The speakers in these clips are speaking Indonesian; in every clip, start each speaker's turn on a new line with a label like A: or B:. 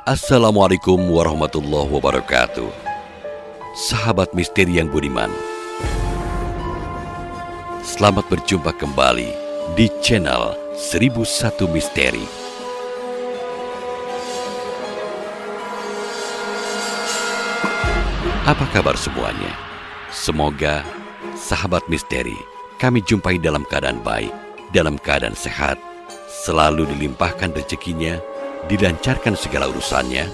A: Assalamualaikum warahmatullahi wabarakatuh. Sahabat misteri yang budiman, selamat berjumpa kembali di channel 1001 Misteri. Apa kabar semuanya? Semoga sahabat misteri kami jumpai dalam keadaan baik, dalam keadaan sehat, selalu dilimpahkan rezekinya, dilancarkan segala urusannya,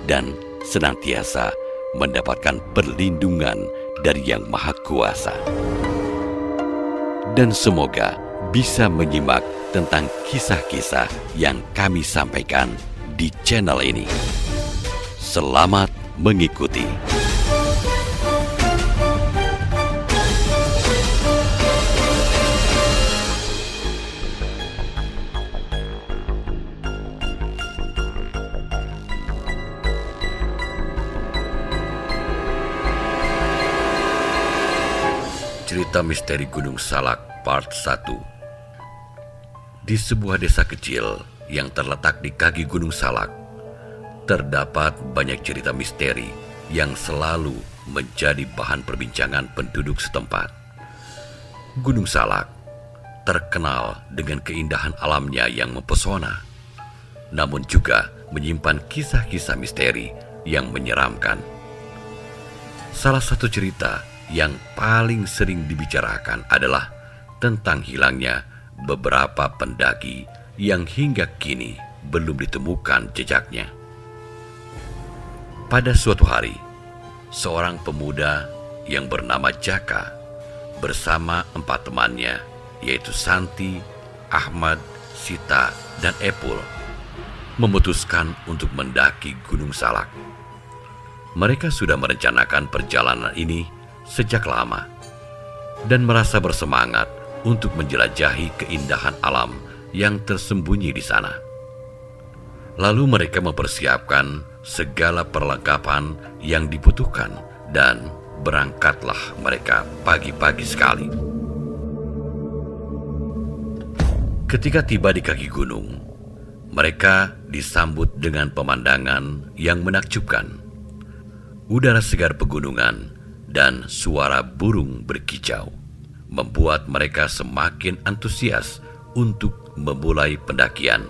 A: dan senantiasa mendapatkan perlindungan dari Yang Maha Kuasa. Dan semoga bisa menyimak tentang kisah-kisah yang kami sampaikan di channel ini. Selamat mengikuti. Cerita Misteri Gunung Salak Part 1. Di sebuah desa kecil yang terletak di kaki Gunung Salak, terdapat banyak cerita misteri yang selalu menjadi bahan perbincangan penduduk setempat. Gunung Salak terkenal dengan keindahan alamnya yang mempesona, namun juga menyimpan kisah-kisah misteri yang menyeramkan. Salah satu cerita yang paling sering dibicarakan adalah tentang hilangnya beberapa pendaki yang hingga kini belum ditemukan jejaknya. Pada suatu hari, seorang pemuda yang bernama Jaka bersama 4 temannya, yaitu Santi, Ahmad, Sita, dan Epul, memutuskan untuk mendaki Gunung Salak. Mereka sudah merencanakan perjalanan ini sejak lama dan merasa bersemangat untuk menjelajahi keindahan alam yang tersembunyi di sana. Lalu mereka mempersiapkan segala perlengkapan yang dibutuhkan dan berangkatlah mereka pagi-pagi sekali. Ketika tiba di kaki gunung, mereka disambut dengan pemandangan yang menakjubkan. Udara segar pegunungan dan suara burung berkicau membuat mereka semakin antusias untuk memulai pendakian.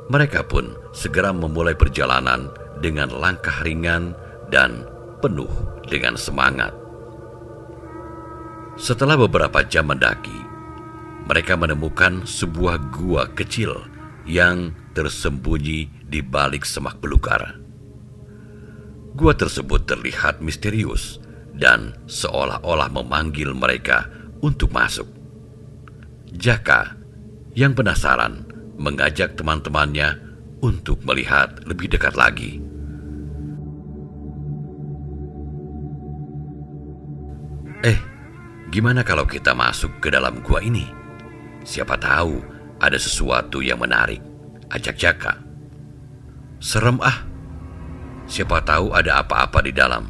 A: Mereka pun segera memulai perjalanan dengan langkah ringan dan penuh dengan semangat. Setelah beberapa jam mendaki, mereka menemukan sebuah gua kecil yang tersembunyi di balik semak belukar. Gua tersebut terlihat misterius dan seolah-olah memanggil mereka untuk masuk. Jaka yang penasaran mengajak teman-temannya untuk melihat lebih dekat lagi. Gimana kalau kita masuk ke dalam gua ini? Siapa tahu ada sesuatu yang menarik, ajak Jaka. Serem ah. Siapa tahu ada apa-apa di dalam,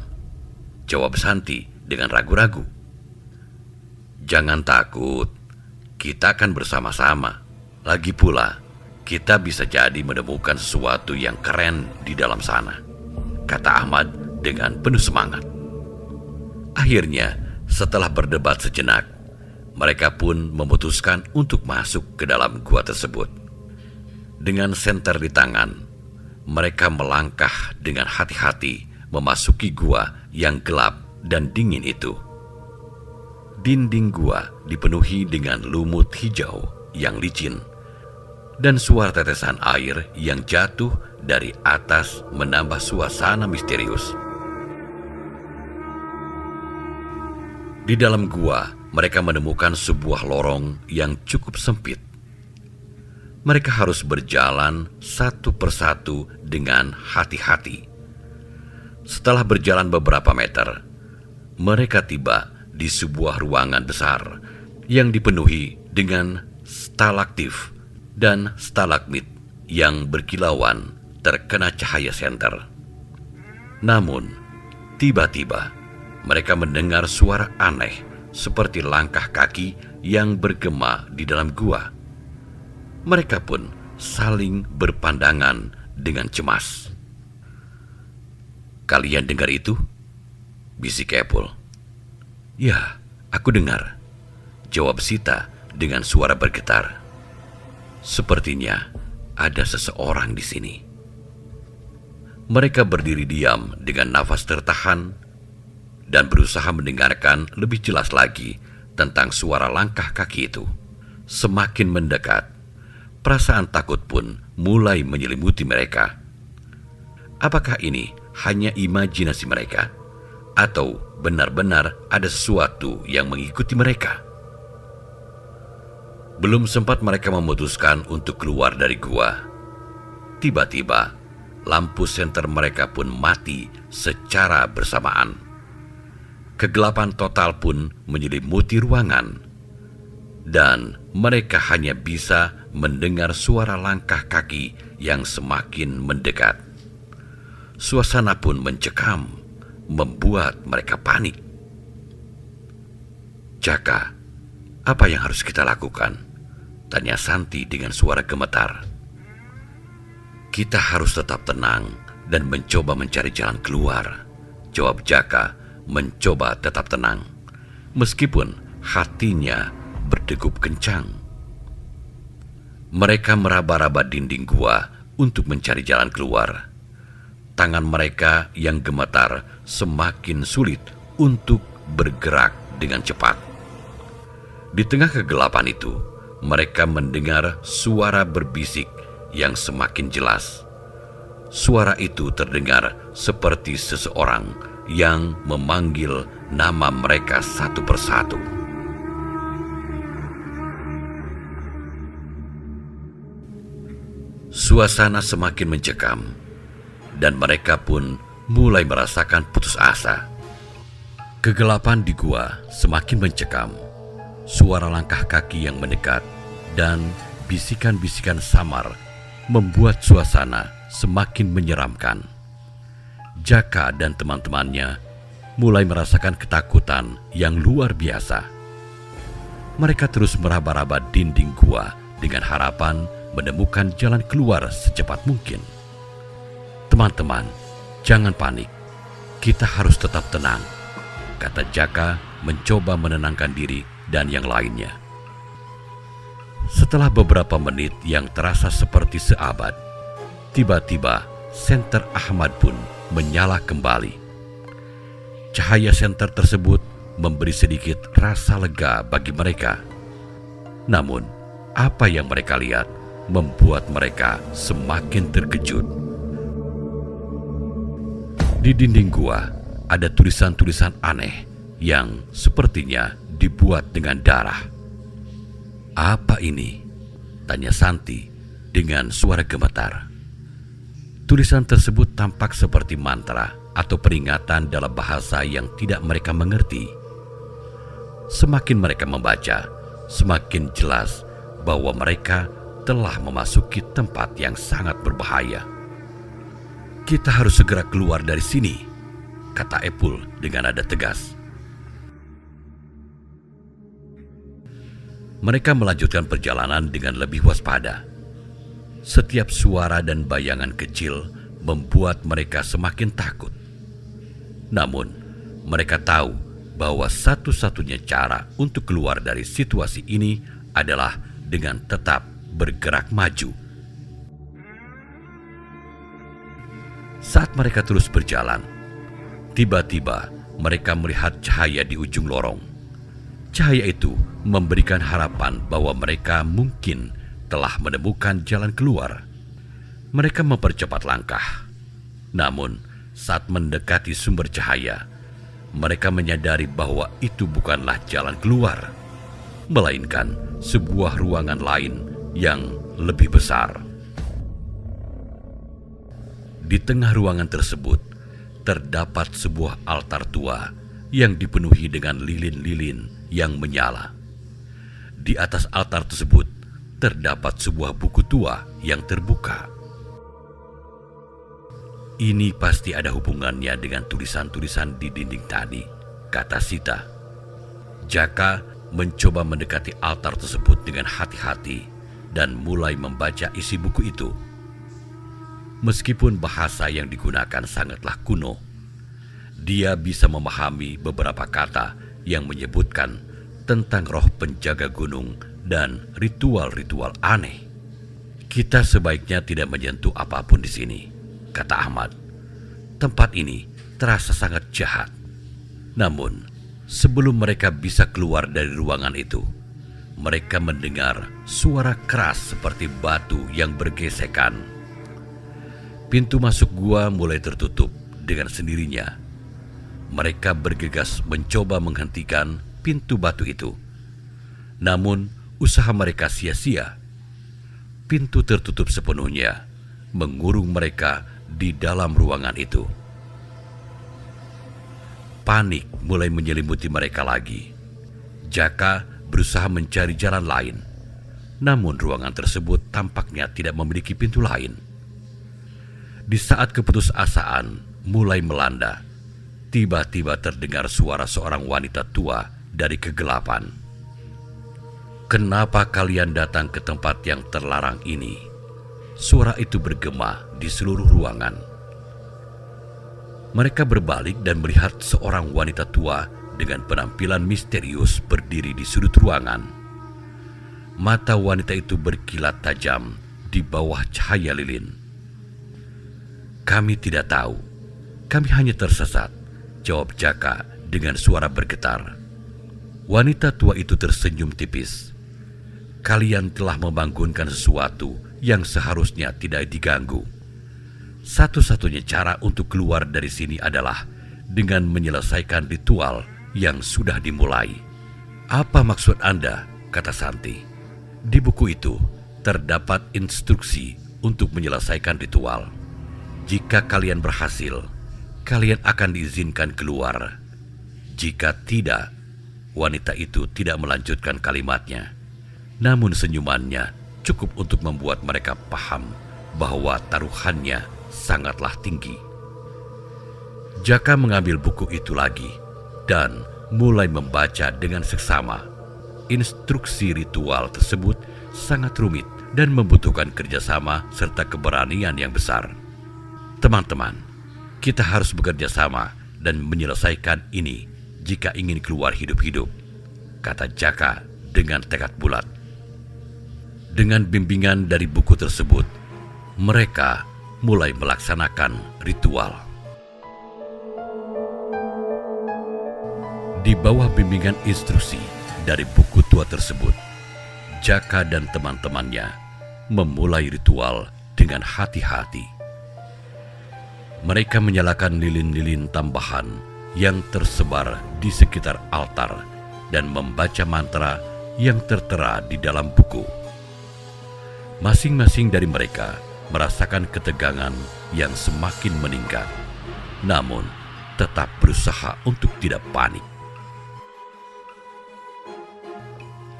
A: jawab Santi dengan ragu-ragu. Jangan takut, kita akan bersama-sama. Lagi pula, kita bisa jadi menemukan sesuatu yang keren di dalam sana, kata Ahmad dengan penuh semangat. Akhirnya, setelah berdebat sejenak, mereka pun memutuskan untuk masuk ke dalam gua tersebut. Dengan senter di tangan, mereka melangkah dengan hati-hati memasuki gua yang gelap dan dingin itu. Dinding gua dipenuhi dengan lumut hijau yang licin, dan suara tetesan air yang jatuh dari atas menambah suasana misterius. Di dalam gua, mereka menemukan sebuah lorong yang cukup sempit. Mereka harus berjalan satu persatu dengan hati-hati. Setelah berjalan beberapa meter, mereka tiba di sebuah ruangan besar yang dipenuhi dengan stalaktif dan stalagmit yang berkilauan terkena cahaya senter. Namun, tiba-tiba mereka mendengar suara aneh seperti langkah kaki yang bergema di dalam gua. Mereka pun saling berpandangan dengan cemas. "Kalian dengar itu?" bisik Epul. "Ya, aku dengar," jawab Sita dengan suara bergetar. "Sepertinya ada seseorang di sini." Mereka berdiri diam dengan nafas tertahan dan berusaha mendengarkan lebih jelas lagi tentang suara langkah kaki itu. Semakin mendekat, perasaan takut pun mulai menyelimuti mereka. Apakah ini hanya imajinasi mereka, atau benar-benar ada sesuatu yang mengikuti mereka? Belum sempat mereka memutuskan untuk keluar dari gua, tiba-tiba lampu senter mereka pun mati secara bersamaan. Kegelapan total pun menyelimuti ruangan, dan mereka hanya bisa mendengar suara langkah kaki yang semakin mendekat. Suasana pun mencekam, membuat mereka panik. "Jaka, apa yang harus kita lakukan?" tanya Santi dengan suara gemetar. "Kita harus tetap tenang dan mencoba mencari jalan keluar," jawab Jaka, mencoba tetap tenang, meskipun hatinya berdegup kencang. Mereka meraba-raba dinding gua untuk mencari jalan keluar. Tangan mereka yang gemetar semakin sulit untuk bergerak dengan cepat. Di tengah kegelapan itu, mereka mendengar suara berbisik yang semakin jelas. Suara itu terdengar seperti seseorang yang memanggil nama mereka satu persatu. Suasana semakin mencekam, dan mereka pun mulai merasakan putus asa. Kegelapan di gua semakin mencekam. Suara langkah kaki yang mendekat dan bisikan-bisikan samar membuat suasana semakin menyeramkan. Jaka dan teman-temannya mulai merasakan ketakutan yang luar biasa. Mereka terus meraba-raba dinding gua dengan harapan menemukan jalan keluar secepat mungkin. "Teman-teman, jangan panik. Kita harus tetap tenang," kata Jaka mencoba menenangkan diri dan yang lainnya. Setelah beberapa menit yang terasa seperti seabad, tiba-tiba senter Ahmad pun menyala kembali. Cahaya senter tersebut memberi sedikit rasa lega bagi mereka. Namun, apa yang mereka lihat membuat mereka semakin terkejut. Di dinding gua ada tulisan-tulisan aneh yang sepertinya dibuat dengan darah. "Apa ini?" tanya Santi dengan suara gemetar. Tulisan tersebut tampak seperti mantra atau peringatan dalam bahasa yang tidak mereka mengerti. Semakin mereka membaca, semakin jelas bahwa mereka telah memasuki tempat yang sangat berbahaya. "Kita harus segera keluar dari sini," kata Epul dengan nada tegas. Mereka melanjutkan perjalanan dengan lebih waspada. Setiap suara dan bayangan kecil membuat mereka semakin takut. Namun, mereka tahu bahwa satu-satunya cara untuk keluar dari situasi ini adalah dengan tetap bergerak maju. Saat mereka terus berjalan, tiba-tiba mereka melihat cahaya di ujung lorong. Cahaya itu memberikan harapan bahwa mereka mungkin telah menemukan jalan keluar. Mereka mempercepat langkah. Namun, saat mendekati sumber cahaya, mereka menyadari bahwa itu bukanlah jalan keluar, melainkan sebuah ruangan lain yang lebih besar. Di tengah ruangan tersebut, terdapat sebuah altar tua yang dipenuhi dengan lilin-lilin yang menyala. Di atas altar tersebut, terdapat sebuah buku tua yang terbuka. "Ini pasti ada hubungannya dengan tulisan-tulisan di dinding tadi," kata Sita. Jaka mencoba mendekati altar tersebut dengan hati-hati dan mulai membaca isi buku itu. Meskipun bahasa yang digunakan sangatlah kuno, dia bisa memahami beberapa kata yang menyebutkan tentang roh penjaga gunung dan ritual-ritual aneh. "Kita sebaiknya tidak menyentuh apapun di sini," kata Ahmad. "Tempat ini terasa sangat jahat." Namun, sebelum mereka bisa keluar dari ruangan itu, mereka mendengar suara keras seperti batu yang bergesekan. Pintu masuk gua mulai tertutup dengan sendirinya. Mereka bergegas mencoba menghentikan pintu batu itu. Namun, usaha mereka sia-sia. Pintu tertutup sepenuhnya, mengurung mereka di dalam ruangan itu. Panik mulai menyelimuti mereka lagi. Jaka berusaha mencari jalan lain, namun ruangan tersebut tampaknya tidak memiliki pintu lain. Di saat keputusasaan mulai melanda, tiba-tiba terdengar suara seorang wanita tua dari kegelapan. "Kenapa kalian datang ke tempat yang terlarang ini?" Suara itu bergema di seluruh ruangan. Mereka berbalik dan melihat seorang wanita tua dengan penampilan misterius berdiri di sudut ruangan. Mata wanita itu berkilat tajam di bawah cahaya lilin. "Kami tidak tahu. Kami hanya tersesat," jawab Jaka dengan suara bergetar. Wanita tua itu tersenyum tipis. "Kalian telah membangunkan sesuatu yang seharusnya tidak diganggu. Satu-satunya cara untuk keluar dari sini adalah dengan menyelesaikan ritual yang sudah dimulai." "Apa maksud Anda?" kata Santi. "Di buku itu terdapat instruksi untuk menyelesaikan ritual. Jika kalian berhasil, kalian akan diizinkan keluar. Jika tidak..." Wanita itu tidak melanjutkan kalimatnya. Namun senyumannya cukup untuk membuat mereka paham bahwa taruhannya sangatlah tinggi. Jaka mengambil buku itu lagi dan mulai membaca dengan seksama. Instruksi ritual tersebut sangat rumit dan membutuhkan kerjasama serta keberanian yang besar. "Teman-teman, kita harus bekerja sama dan menyelesaikan ini jika ingin keluar hidup-hidup," kata Jaka dengan tekad bulat. Dengan bimbingan dari buku tersebut, mereka mulai melaksanakan ritual. Di bawah bimbingan instruksi dari buku tua tersebut, Jaka dan teman-temannya memulai ritual dengan hati-hati. Mereka menyalakan lilin-lilin tambahan yang tersebar di sekitar altar dan membaca mantra yang tertera di dalam buku. Masing-masing dari mereka merasakan ketegangan yang semakin meningkat, namun tetap berusaha untuk tidak panik.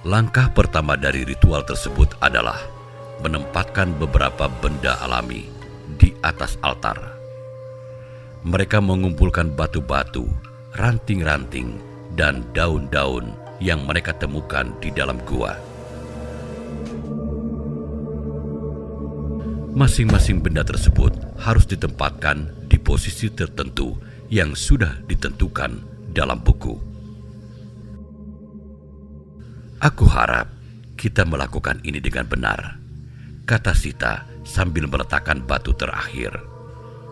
A: Langkah pertama dari ritual tersebut adalah menempatkan beberapa benda alami di atas altar. Mereka mengumpulkan batu-batu, ranting-ranting, dan daun-daun yang mereka temukan di dalam gua. Masing-masing benda tersebut harus ditempatkan di posisi tertentu yang sudah ditentukan dalam buku. "Aku harap kita melakukan ini dengan benar," kata Sita sambil meletakkan batu terakhir.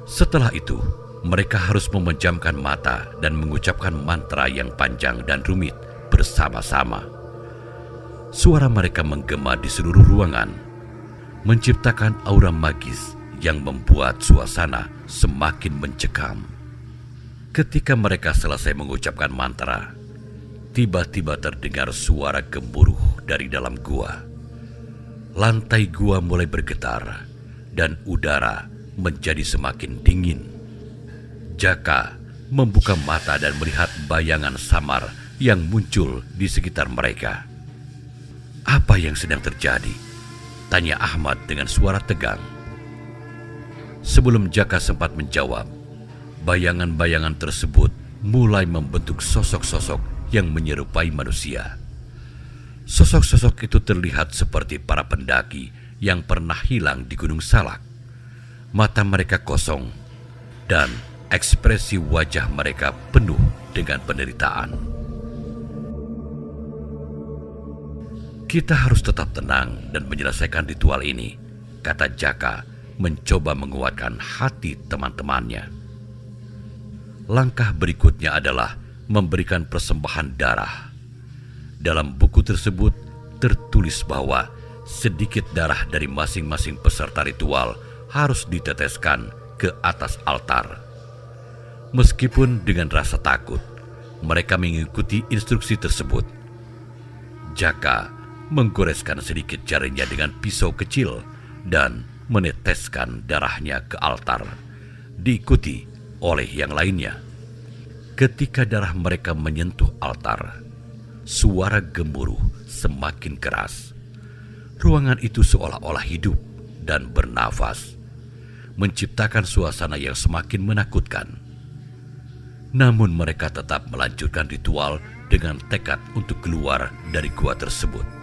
A: Setelah itu, mereka harus memejamkan mata dan mengucapkan mantra yang panjang dan rumit bersama-sama. Suara mereka menggema di seluruh ruangan, menciptakan aura magis yang membuat suasana semakin mencekam. Ketika mereka selesai mengucapkan mantra, tiba-tiba terdengar suara gemuruh dari dalam gua. Lantai gua mulai bergetar dan udara menjadi semakin dingin. Jaka membuka mata dan melihat bayangan samar yang muncul di sekitar mereka. "Apa yang sedang terjadi?" tanya Ahmad dengan suara tegang. Sebelum Jaka sempat menjawab, bayangan-bayangan tersebut mulai membentuk sosok-sosok yang menyerupai manusia. Sosok-sosok itu terlihat seperti para pendaki yang pernah hilang di Gunung Salak. Mata mereka kosong dan ekspresi wajah mereka penuh dengan penderitaan. Kita harus tetap tenang dan menyelesaikan ritual ini, kata Jaka mencoba menguatkan hati teman-temannya. Langkah berikutnya adalah memberikan persembahan darah. Dalam buku tersebut tertulis bahwa sedikit darah dari masing-masing peserta ritual harus diteteskan ke atas altar. Meskipun dengan rasa takut, mereka mengikuti instruksi tersebut. Jaka menggoreskan sedikit jarinya dengan pisau kecil dan meneteskan darahnya ke altar, diikuti oleh yang lainnya. Ketika darah mereka menyentuh altar, suara gemuruh semakin keras. Ruangan itu seolah-olah hidup dan bernafas, menciptakan suasana yang semakin menakutkan. Namun mereka tetap melanjutkan ritual dengan tekad untuk keluar dari gua tersebut.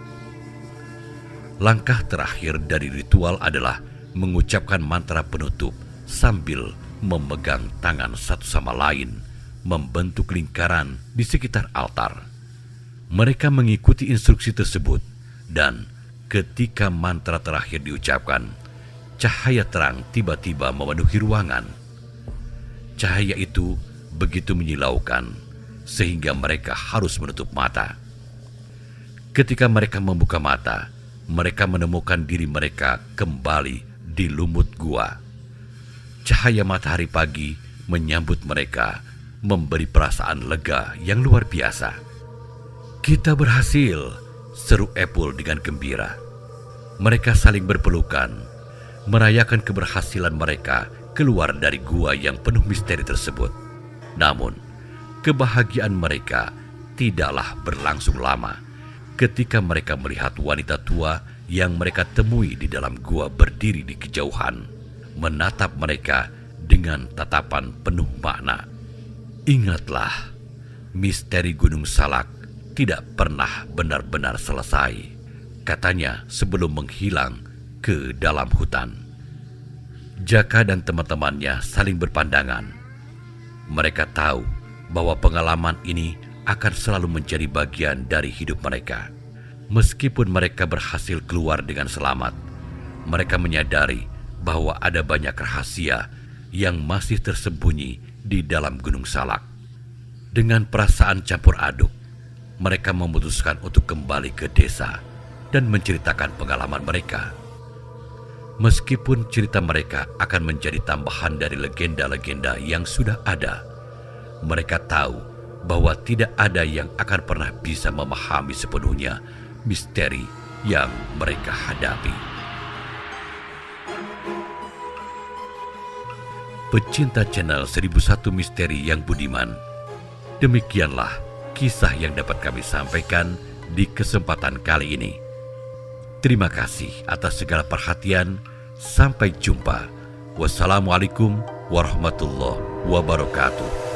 A: Langkah terakhir dari ritual adalah mengucapkan mantra penutup sambil memegang tangan satu sama lain, membentuk lingkaran di sekitar altar. Mereka mengikuti instruksi tersebut, dan ketika mantra terakhir diucapkan, cahaya terang tiba-tiba memenuhi ruangan. Cahaya itu begitu menyilaukan, sehingga mereka harus menutup mata. Ketika mereka membuka mata, mereka menemukan diri mereka kembali di lumut gua. Cahaya matahari pagi menyambut mereka, memberi perasaan lega yang luar biasa. "Kita berhasil," seru Epul dengan gembira. Mereka saling berpelukan, merayakan keberhasilan mereka keluar dari gua yang penuh misteri tersebut. Namun, kebahagiaan mereka tidaklah berlangsung lama ketika mereka melihat wanita tua yang mereka temui di dalam gua berdiri di kejauhan, menatap mereka dengan tatapan penuh makna. "Ingatlah, misteri Gunung Salak tidak pernah benar-benar selesai," katanya sebelum menghilang ke dalam hutan. Jaka dan teman-temannya saling berpandangan. Mereka tahu bahwa pengalaman ini akan selalu menjadi bagian dari hidup mereka. Meskipun mereka berhasil keluar dengan selamat, mereka menyadari bahwa ada banyak rahasia yang masih tersembunyi di dalam Gunung Salak. Dengan perasaan campur aduk, mereka memutuskan untuk kembali ke desa dan menceritakan pengalaman mereka. Meskipun cerita mereka akan menjadi tambahan dari legenda-legenda yang sudah ada, mereka tahu bahwa tidak ada yang akan pernah bisa memahami sepenuhnya misteri yang mereka hadapi. Pecinta channel 1001 Misteri yang budiman, demikianlah kisah yang dapat kami sampaikan di kesempatan kali ini. Terima kasih atas segala perhatian. Sampai jumpa. Wassalamualaikum warahmatullahi wabarakatuh.